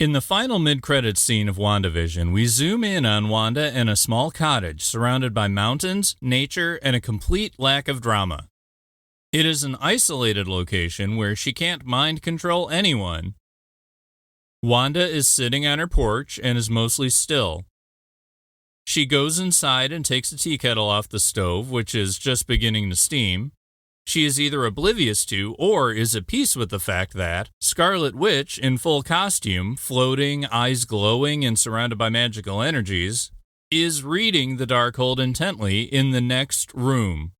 In the final mid-credits scene of WandaVision, we zoom in on Wanda in a small cottage surrounded by mountains, nature, and a complete lack of drama. It is an isolated location where she can't mind control anyone. Wanda is sitting on her porch and is mostly still. She goes inside and takes a tea kettle off the stove, which is just beginning to steam. She is either oblivious to or is at peace with the fact that Scarlet Witch, in full costume, floating, eyes glowing, and surrounded by magical energies, is reading the Darkhold intently in the next room.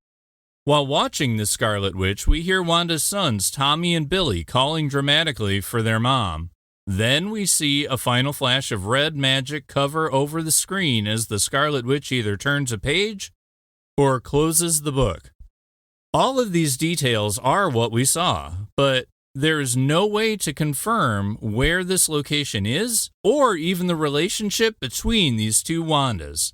While watching the Scarlet Witch, we hear Wanda's sons, Tommy and Billy, calling dramatically for their mom. Then we see a final flash of red magic cover over the screen as the Scarlet Witch either turns a page or closes the book. All of these details are what we saw, but there is no way to confirm where this location is or even the relationship between these two Wandas.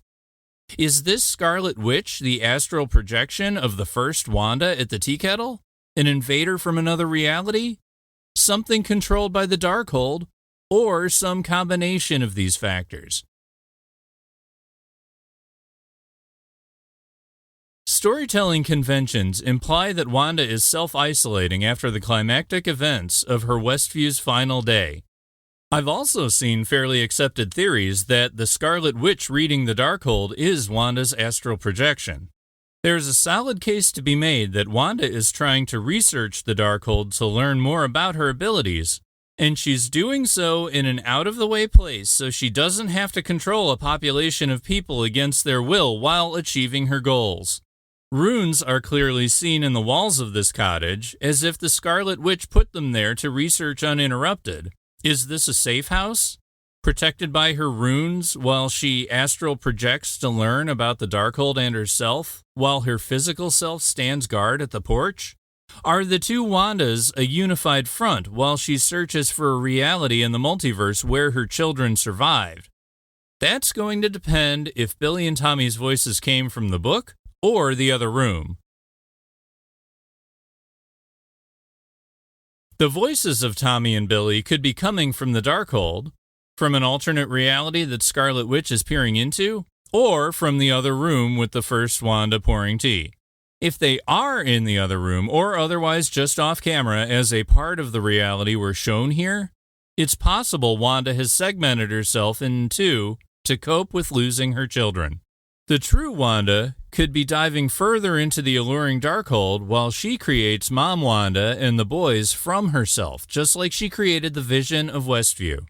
Is this Scarlet Witch the astral projection of the first Wanda at the tea kettle? An invader from another reality? Something controlled by the Darkhold? Or some combination of these factors? Storytelling conventions imply that Wanda is self-isolating after the climactic events of her Westview's final day. I've also seen fairly accepted theories that the Scarlet Witch reading the Darkhold is Wanda's astral projection. There's a solid case to be made that Wanda is trying to research the Darkhold to learn more about her abilities, and she's doing so in an out-of-the-way place so she doesn't have to control a population of people against their will while achieving her goals. Runes are clearly seen in the walls of this cottage, as if the Scarlet Witch put them there to research uninterrupted. Is this a safe house? Protected by her runes while she astral projects to learn about the Darkhold and herself, while her physical self stands guard at the porch? Are the two Wandas a unified front while she searches for a reality in the multiverse where her children survived? That's going to depend if Billy and Tommy's voices came from the book or the other room. The voices of Tommy and Billy could be coming from the Darkhold, from an alternate reality that Scarlet Witch is peering into, or from the other room with the first Wanda pouring tea. If they are in the other room, or otherwise just off camera as a part of the reality we're shown here, it's possible Wanda has segmented herself in two to cope with losing her children. The true Wanda could be diving further into the alluring Darkhold while she creates Mom Wanda and the boys from herself, just like she created the vision of Westview.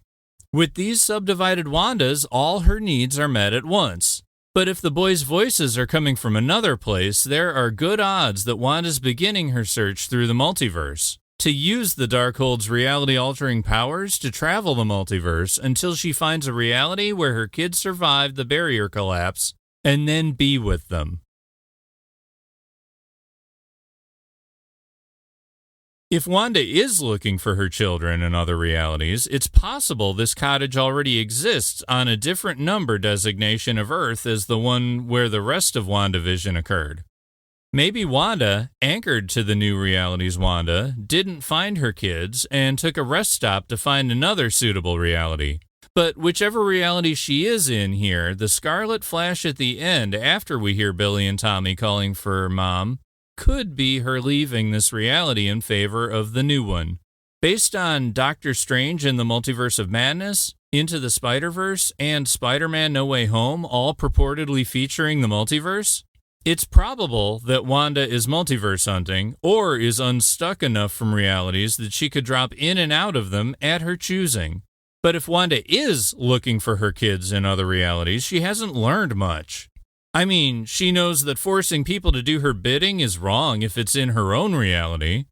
With these subdivided Wandas, all her needs are met at once. But if the boys' voices are coming from another place, there are good odds that Wanda's beginning her search through the multiverse, to use the Darkhold's reality-altering powers to travel the multiverse until she finds a reality where her kids survived the barrier collapse and then be with them. If Wanda is looking for her children in other realities, it's possible this cottage already exists on a different number designation of Earth as the one where the rest of WandaVision occurred. Maybe Wanda, anchored to the new reality's Wanda, didn't find her kids and took a rest stop to find another suitable reality. But whichever reality she is in here, the Scarlet flash at the end after we hear Billy and Tommy calling for Mom could be her leaving this reality in favor of the new one. Based on Doctor Strange and the Multiverse of Madness, Into the Spider-Verse, and Spider-Man No Way Home all purportedly featuring the multiverse, it's probable that Wanda is multiverse hunting or is unstuck enough from realities that she could drop in and out of them at her choosing. But if Wanda is looking for her kids in other realities, she hasn't learned much. I mean, she knows that forcing people to do her bidding is wrong if it's in her own reality.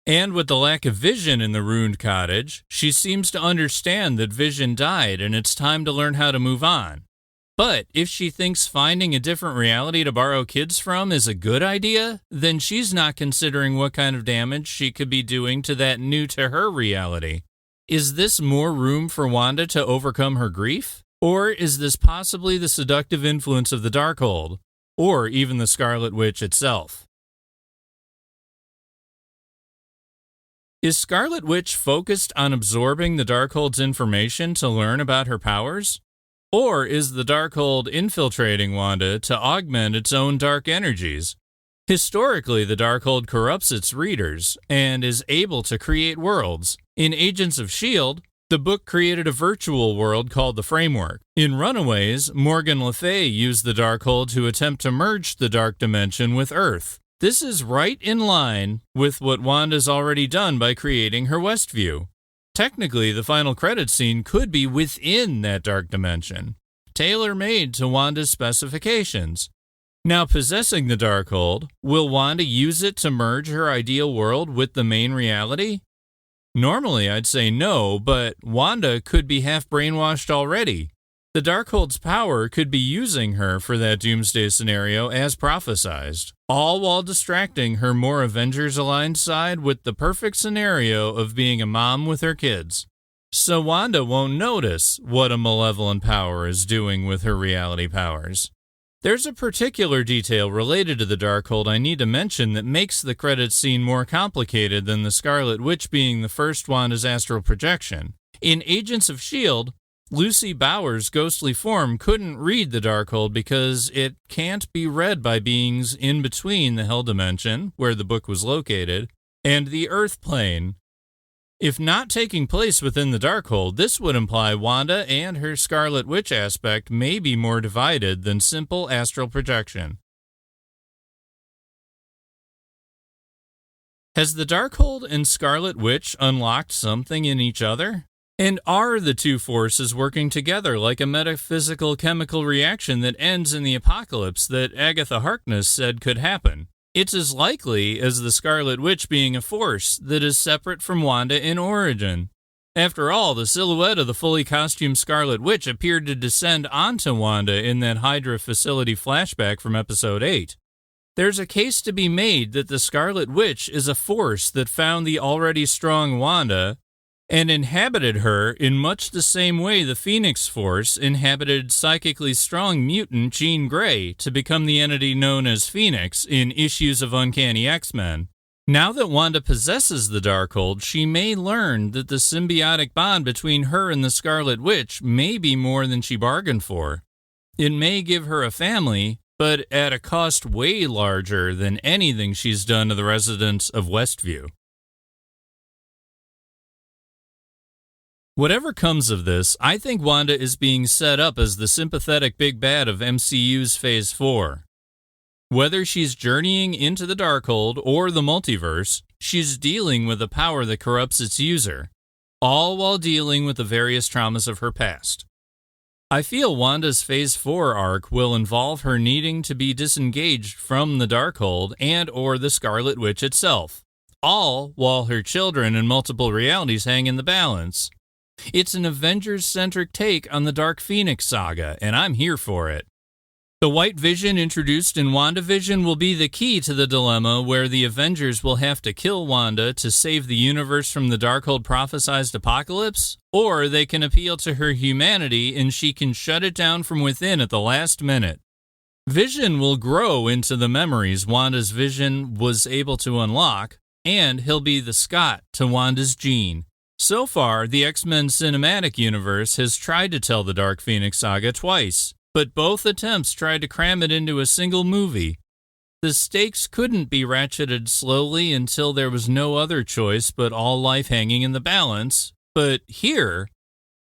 And with the lack of Vision in the ruined cottage, she seems to understand that Vision died and it's time to learn how to move on. But if she thinks finding a different reality to borrow kids from is a good idea, then she's not considering what kind of damage she could be doing to that new-to-her reality. Is this more room for Wanda to overcome her grief? Or is this possibly the seductive influence of the Darkhold, or even the Scarlet Witch itself? Is Scarlet Witch focused on absorbing the Darkhold's information to learn about her powers? Or is the Darkhold infiltrating Wanda to augment its own dark energies? Historically, the Darkhold corrupts its readers and is able to create worlds. In Agents of S.H.I.E.L.D., the book created a virtual world called the Framework. In Runaways, Morgan Le Fay used the Darkhold to attempt to merge the Dark Dimension with Earth. This is right in line with what Wanda's already done by creating her Westview. Technically, the final credits scene could be within that dark dimension, tailor-made to Wanda's specifications. Now, possessing the Darkhold, will Wanda use it to merge her ideal world with the main reality? Normally, I'd say no, but Wanda could be half brainwashed already. The Darkhold's power could be using her for that doomsday scenario as prophesized, all while distracting her more Avengers-aligned side with the perfect scenario of being a mom with her kids. So Wanda won't notice what a malevolent power is doing with her reality powers. There's a particular detail related to the Darkhold I need to mention that makes the credits scene more complicated than the Scarlet Witch being the first Wanda's astral projection. In Agents of S.H.I.E.L.D., Lucy Bauer's ghostly form couldn't read the Darkhold because it can't be read by beings in between the Hell Dimension, where the book was located, and the Earth Plane. If not taking place within the Darkhold, this would imply Wanda and her Scarlet Witch aspect may be more divided than simple astral projection. Has the Darkhold and Scarlet Witch unlocked something in each other? And are the two forces working together like a metaphysical chemical reaction that ends in the apocalypse that Agatha Harkness said could happen? It's as likely as the Scarlet Witch being a force that is separate from Wanda in origin. After all, the silhouette of the fully costumed Scarlet Witch appeared to descend onto Wanda in that Hydra facility flashback from Episode 8. There's a case to be made that the Scarlet Witch is a force that found the already strong Wanda and inhabited her in much the same way the Phoenix Force inhabited psychically strong mutant Jean Grey to become the entity known as Phoenix in issues of Uncanny X-Men. Now that Wanda possesses the Darkhold, she may learn that the symbiotic bond between her and the Scarlet Witch may be more than she bargained for. It may give her a family, but at a cost way larger than anything she's done to the residents of Westview. Whatever comes of this, I think Wanda is being set up as the sympathetic big bad of MCU's Phase 4. Whether she's journeying into the Darkhold or the Multiverse, she's dealing with a power that corrupts its user, all while dealing with the various traumas of her past. I feel Wanda's Phase 4 arc will involve her needing to be disengaged from the Darkhold and or the Scarlet Witch itself, all while her children and multiple realities hang in the balance. It's an Avengers-centric take on the Dark Phoenix saga, and I'm here for it. The White Vision introduced in WandaVision will be the key to the dilemma where the Avengers will have to kill Wanda to save the universe from the Darkhold prophesized apocalypse, or they can appeal to her humanity and she can shut it down from within at the last minute. Vision will grow into the memories Wanda's Vision was able to unlock, and he'll be the Scott to Wanda's Jean. So far, the X-Men cinematic universe has tried to tell the Dark Phoenix saga twice, but both attempts tried to cram it into a single movie. The stakes couldn't be ratcheted slowly until there was no other choice but all life hanging in the balance, but here,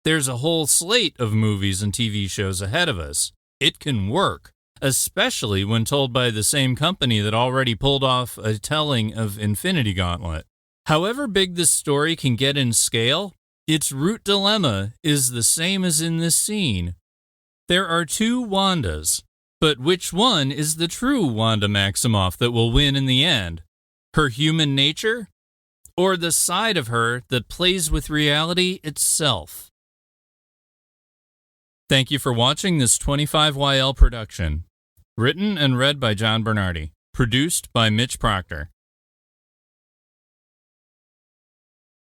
there's a whole slate of movies and TV shows ahead of us. It can work, especially when told by the same company that already pulled off a telling of Infinity Gauntlet. However big this story can get in scale, its root dilemma is the same as in this scene. There are two Wandas, but which one is the true Wanda Maximoff that will win in the end? Her human nature? Or the side of her that plays with reality itself? Thank you for watching this 25YL production. Written and read by John Bernardi. Produced by Mitch Proctor.